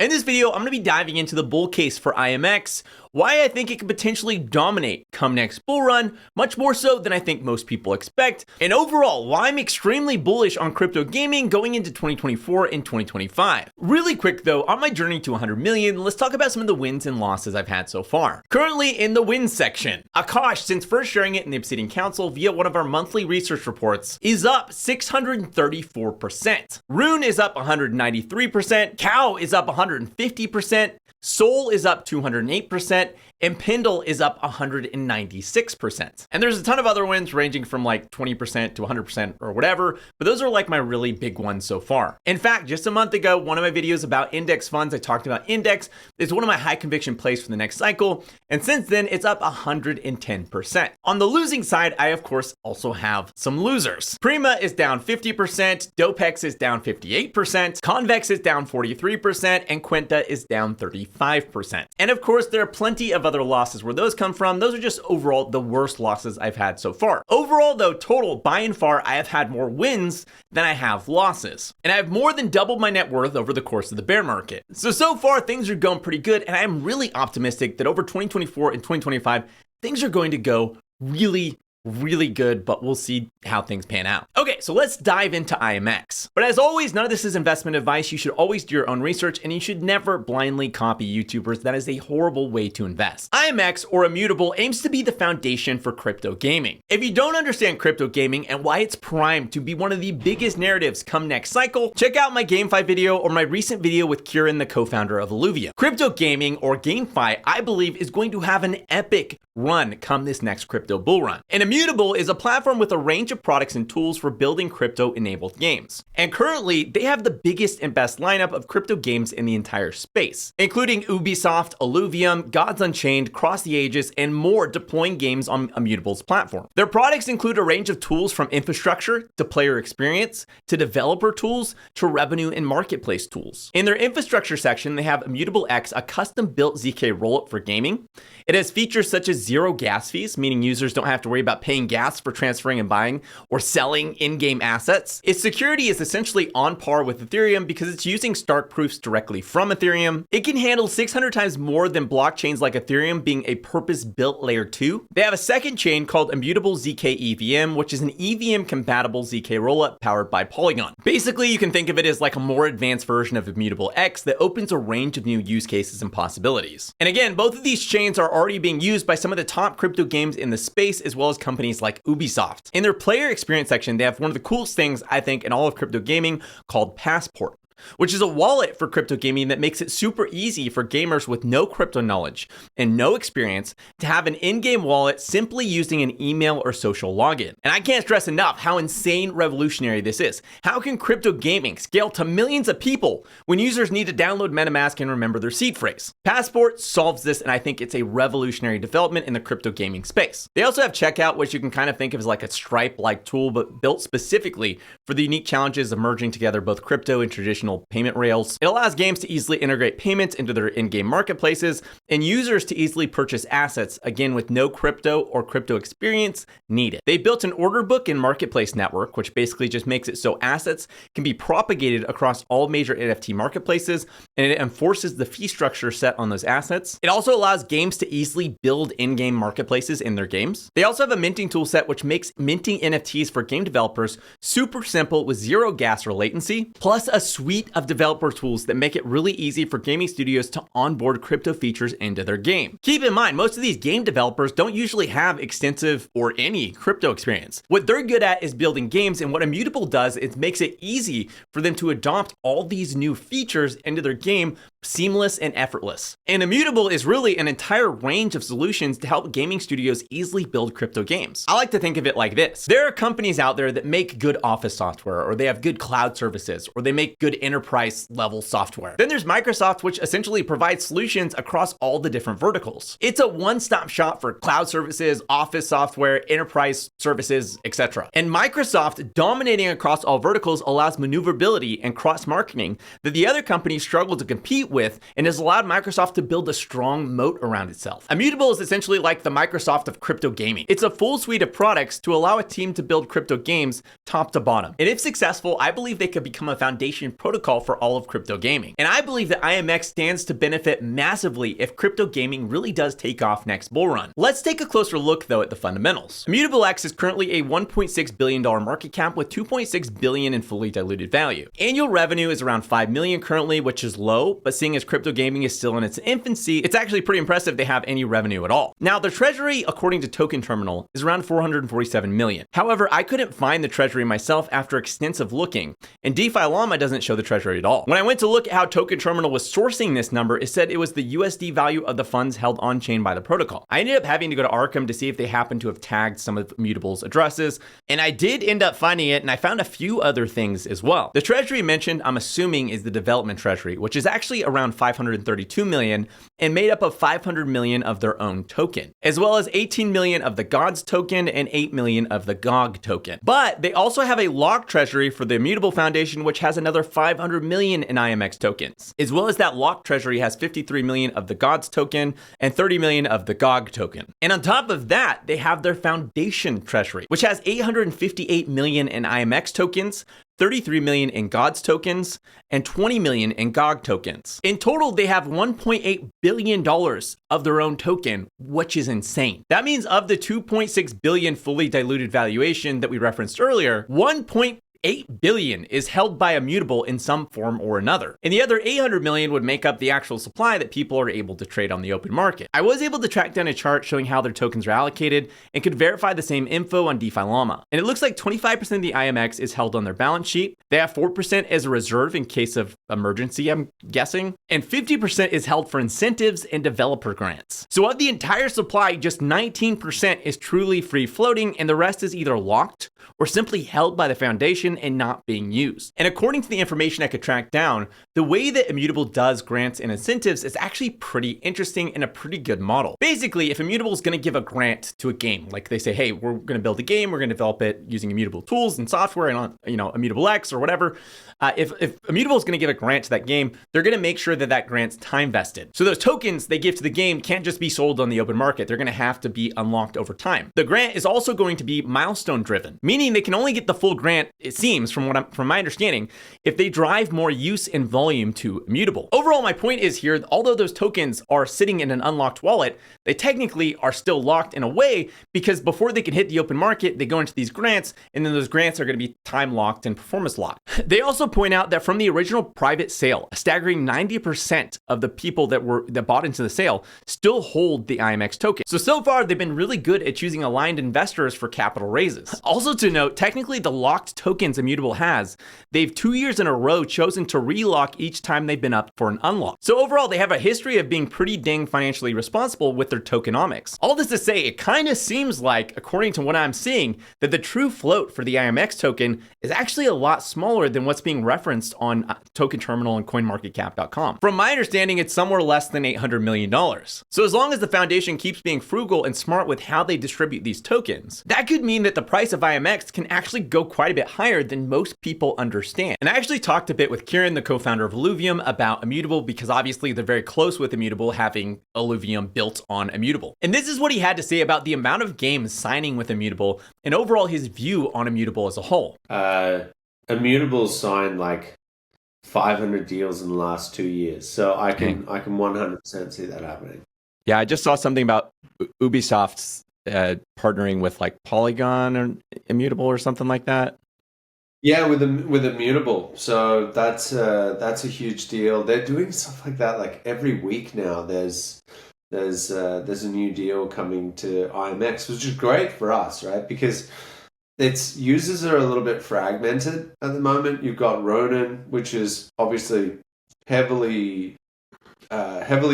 In this video, I'm going to be diving into the bull case for IMX, why I think it could potentially dominate come next bull run, much more so than I think most people expect, and overall, why I'm extremely bullish on crypto gaming going into 2024 and 2025. Really quick though, on my journey to 100 million, let's talk about some of the wins and losses I've had so far. Currently in the wins section, Akash, since first sharing it in the Obsidian Council via one of our monthly research reports, is up 634%. Rune is up 193%, Cow is up 150%, Soul is up 208%, and Pendle is up 196%. And there's a ton of other wins ranging from like 20% to 100% or whatever, but those are like my really big ones so far. In fact, just a month ago, one of my videos about index funds, I talked about index. It's one of my high conviction plays for the next cycle. And since then, it's up 110%. On the losing side, I of course also have some losers. Prima is down 50%, Dopex is down 58%, Convex is down 43%, and Quinta is down 35%. And of course, there are plenty of other losses. Where those come from, those are just overall the worst losses I've had so far. Overall though, total by and far, I have had more wins than I have losses. And I have more than doubled my net worth over the course of the bear market. So far things are going pretty good, and I am really optimistic that over 2024 and 2025, things are going to go really good, but we'll see how things pan out. Okay, so let's dive into IMX. But as always, none of this is investment advice. You should always do your own research, and you should never blindly copy YouTubers. That is a horrible way to invest. IMX, or Immutable, aims to be the foundation for crypto gaming. If you don't understand crypto gaming and why it's primed to be one of the biggest narratives come next cycle, check out my GameFi video or my recent video with Kieran, the co-founder of Illuvium. Crypto gaming, or GameFi, I believe is going to have an epic run come this next crypto bull run. And Immutable is a platform with a range of products and tools for building crypto-enabled games. And currently, they have the biggest and best lineup of crypto games in the entire space, including Ubisoft, Illuvium, Gods Unchained, Cross the Ages, and more deploying games on Immutable's platform. Their products include a range of tools from infrastructure to player experience, to developer tools, to revenue and marketplace tools. In their infrastructure section, they have Immutable X, a custom-built ZK rollup for gaming. It has features such as zero gas fees, meaning users don't have to worry about paying gas for transferring and buying or selling in-game assets. Its security is essentially on par with Ethereum because it's using Stark proofs directly from Ethereum. It can handle 600 times more than blockchains like Ethereum, being a purpose-built layer 2. They have a second chain called Immutable ZK EVM, which is an EVM-compatible ZK rollup powered by Polygon. Basically, you can think of it as like a more advanced version of Immutable X that opens a range of new use cases and possibilities. And again, both of these chains are already being used by some of the top crypto games in the space, as well as companies like Ubisoft. In their player experience section, they have one of the coolest things, I think, in all of crypto gaming called Passport, which is a wallet for crypto gaming that makes it super easy for gamers with no crypto knowledge and no experience to have an in-game wallet simply using an email or social login. And I can't stress enough how insane revolutionary this is. How can crypto gaming scale to millions of people when users need to download MetaMask and remember their seed phrase? Passport solves this, and I think it's a revolutionary development in the crypto gaming space. They also have Checkout, which you can kind of think of as like a Stripe-like tool, but built specifically for the unique challenges of merging together both crypto and traditional payment rails. It allows games to easily integrate payments into their in-game marketplaces and users to easily purchase assets, again with no crypto or crypto experience needed. They built an order book and marketplace network, which basically just makes it so assets can be propagated across all major NFT marketplaces, and it enforces the fee structure set on those assets. It also allows games to easily build in-game marketplaces in their games. They also have a minting tool set, which makes minting NFTs for game developers super simple with zero gas or latency, plus a suite of developer tools that make it really easy for gaming studios to onboard crypto features into their game. Keep in mind, most of these game developers don't usually have extensive or any crypto experience. What they're good at is building games, and what Immutable does is makes it easy for them to adopt all these new features into their game seamless and effortless. And Immutable is really an entire range of solutions to help gaming studios easily build crypto games. I like to think of it like this. There are companies out there that make good office software, or they have good cloud services, or they make good enterprise level software. Then there's Microsoft, which essentially provides solutions across all the different verticals. It's a one-stop shop for cloud services, office software, enterprise services, etc. And Microsoft, dominating across all verticals, allows maneuverability and cross-marketing that the other companies struggle to compete compete with and has allowed Microsoft to build a strong moat around itself. Immutable is essentially like the Microsoft of crypto gaming. It's a full suite of products to allow a team to build crypto games top to bottom. And if successful, I believe they could become a foundation protocol for all of crypto gaming. And I believe that IMX stands to benefit massively if crypto gaming really does take off next bull run. Let's take a closer look though at the fundamentals. Immutable X is currently a $1.6 billion market cap with $2.6 billion in fully diluted value. Annual revenue is around $5 million currently, which is low, but seeing as crypto gaming is still in its infancy, it's actually pretty impressive they have any revenue at all. Now, the treasury, according to Token Terminal, is around $447 million. However, I couldn't find the treasury myself after extensive looking, and DeFi Llama doesn't show the treasury at all. When I went to look at how Token Terminal was sourcing this number, it said it was the USD value of the funds held on-chain by the protocol. I ended up having to go to Arkham to see if they happened to have tagged some of Immutable's addresses, and I did end up finding it, and I found a few other things as well. The treasury mentioned, I'm assuming, is the development treasury, which is actually around $532 million and made up of $500 million of their own token, as well as $18 million of the Gods token and $8 million of the GOG token. But they also have a locked treasury for the Immutable Foundation, which has another $500 million in IMX tokens, as well as that locked treasury has $53 million of the Gods token and $30 million of the GOG token. And on top of that, they have their foundation treasury, which has $858 million in IMX tokens, $33 million in Gods tokens, and $20 million in GOG tokens. In total, they have $1.8 billion of their own token, which is insane. That means of the $2.6 billion fully diluted valuation that we referenced earlier, $1.8 billion is held by Immutable in some form or another. And the other $800 million would make up the actual supply that people are able to trade on the open market. I was able to track down a chart showing how their tokens are allocated and could verify the same info on DeFi Llama. And it looks like 25% of the IMX is held on their balance sheet. They have 4% as a reserve in case of emergency, I'm guessing. And 50% is held for incentives and developer grants. So of the entire supply, just 19% is truly free floating, and the rest is either locked or simply held by the foundation and not being used. And according to the information I could track down, the way that Immutable does grants and incentives is actually pretty interesting and a pretty good model. Basically, if Immutable is going to give a grant to a game, like they say, hey, we're going to build a game, we're going to develop it using Immutable tools and software and on, Immutable X or whatever. If Immutable is going to give a grant to that game, they're going to make sure that that grant's time vested. So those tokens they give to the game can't just be sold on the open market. They're going to have to be unlocked over time. The grant is also going to be milestone driven, meaning they can only get the full grant, it seems, from my understanding, if they drive more use and volume to Immutable. Overall, my point is here, although those tokens are sitting in an unlocked wallet, they technically are still locked in a way because before they can hit the open market, they go into these grants, and then those grants are going to be time locked and performance locked. They also point out that from the original private sale, a staggering 90% of the people that bought into the sale still hold the IMX token. So far, they've been really good at choosing aligned investors for capital raises. Also to note, technically the locked tokens Immutable has, they've 2 years in a row chosen to relock each time they've been up for an unlock. So overall, they have a history of being pretty dang financially responsible with their tokenomics. All this to say, it kind of seems like, according to what I'm seeing, that the true float for the IMX token is actually a lot smaller than what's being referenced on Token Terminal and CoinMarketCap.com. From my understanding, it's somewhere less than $800 million. So as long as the foundation keeps being frugal and smart with how they distribute these tokens, that could mean that the price of IMX can actually go quite a bit higher than most people understand. And I actually talked a bit with Kieran, the co-founder of Illuvium, about Immutable because obviously they're very close with Immutable, having Illuvium built on Immutable. And this is what he had to say about the amount of games signing with Immutable and overall his view on Immutable as a whole. Immutable signed like 500 deals in the last 2 years. So I can 100% see that happening. Yeah, I just saw something about Ubisoft's partnering with like Polygon or Immutable or something like that. Yeah, with Immutable. So that's a huge deal. They're doing stuff like that like every week now. There's a new deal coming to IMX, which is great for us, right? Because its users are a little bit fragmented at the moment. You've got Ronin, which is obviously heavily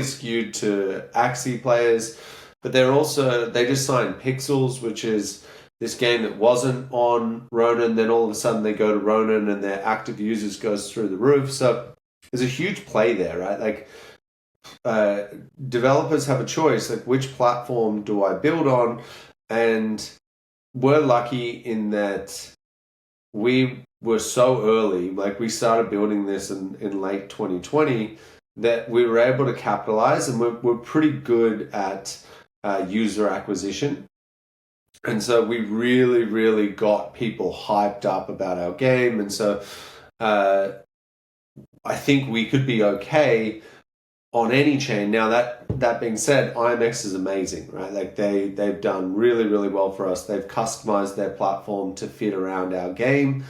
skewed to Axie players, but they just signed Pixels, which is this game that wasn't on Ronin. Then all of a sudden they go to Ronin and their active users goes through the roof. So there's a huge play there, right? Like developers have a choice, like which platform do I build on? And we're lucky in that we were so early. Like we started building this in late 2020, that we were able to capitalize, and we're pretty good at user acquisition. And so we really, really got people hyped up about our game. And so I think we could be okay on any chain. Now, that being said, IMX is amazing, right? Like they've done really, really well for us. They've customized their platform to fit around our game.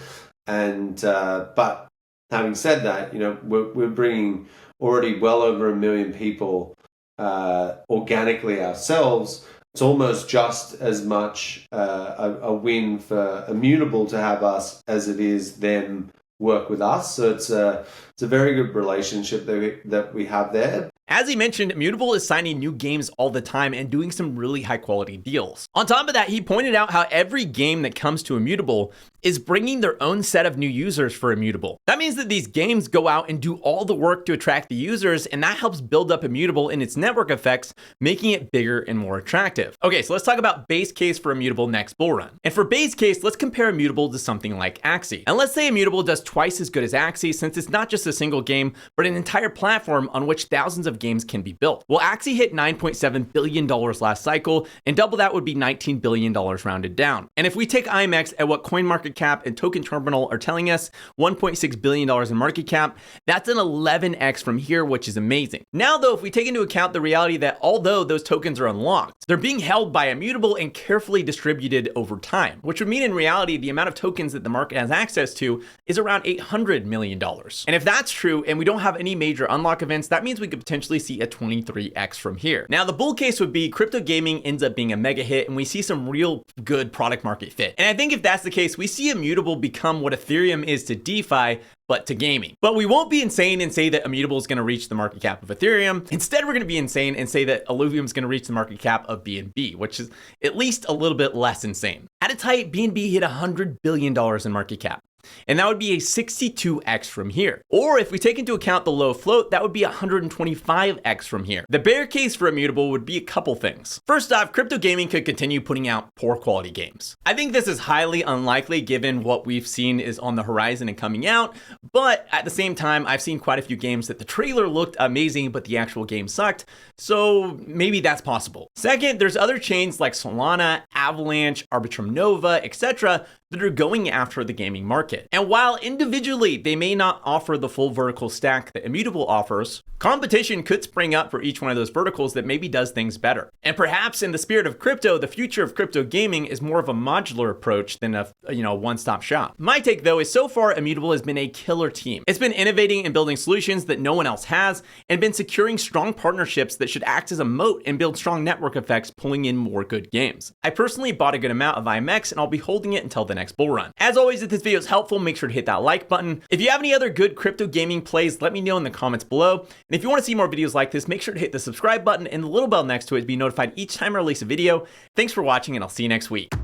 And but having said that, you know, we're bringing already well over 1 million people organically ourselves. It's almost just as much a win for Immutable to have us as it is them work with us. So it's a very good relationship that we have there. As he mentioned, Immutable is signing new games all the time and doing some really high quality deals. On top of that, he pointed out how every game that comes to Immutable is bringing their own set of new users for Immutable. That means that these games go out and do all the work to attract the users, and that helps build up Immutable in its network effects, making it bigger and more attractive. Okay, so let's talk about base case for Immutable next bull run. And for base case, let's compare Immutable to something like Axie. And let's say Immutable does twice as good as Axie, since it's not just a single game, but an entire platform on which thousands of games can be built. Well, Axie hit $9.7 billion last cycle, and double that would be $19 billion rounded down. And if we take IMX at what CoinMarketCap and Token Terminal are telling us, $1.6 billion in market cap, that's an 11x from here, which is amazing. Now though, if we take into account the reality that although those tokens are unlocked, they're being held by Immutable and carefully distributed over time, which would mean in reality, the amount of tokens that the market has access to is around $800 million. And if that's true, and we don't have any major unlock events, that means we could potentially see a 23x from here. Now, the bull case would be crypto gaming ends up being a mega hit and we see some real good product market fit. And I think if that's the case, we see Immutable become what Ethereum is to DeFi, but to gaming. But we won't be insane and say that Immutable is going to reach the market cap of Ethereum. Instead, we're going to be insane and say that Illuvium is going to reach the market cap of BNB, which is at least a little bit less insane. At its height, BNB hit $100 billion in market cap. And that would be a 62x from here. Or if we take into account the low float, that would be 125x from here. The bear case for Immutable would be a couple things. First off, crypto gaming could continue putting out poor quality games. I think this is highly unlikely given what we've seen is on the horizon and coming out, but at the same time, I've seen quite a few games that the trailer looked amazing, but the actual game sucked, so maybe that's possible. Second, there's other chains like Solana, Avalanche, Arbitrum Nova, etc. that are going after the gaming market. And while individually they may not offer the full vertical stack that Immutable offers, competition could spring up for each one of those verticals that maybe does things better. And perhaps in the spirit of crypto, the future of crypto gaming is more of a modular approach than a one-stop shop. My take though is so far Immutable has been a killer team. It's been innovating and building solutions that no one else has and been securing strong partnerships that should act as a moat and build strong network effects, pulling in more good games. I personally bought a good amount of IMX and I'll be holding it until the next bull run. As always, if this video is helpful, make sure to hit that like button. If you have any other good crypto gaming plays, let me know in the comments below. And if you want to see more videos like this, make sure to hit the subscribe button and the little bell next to it to be notified each time I release a video. Thanks for watching and I'll see you next week.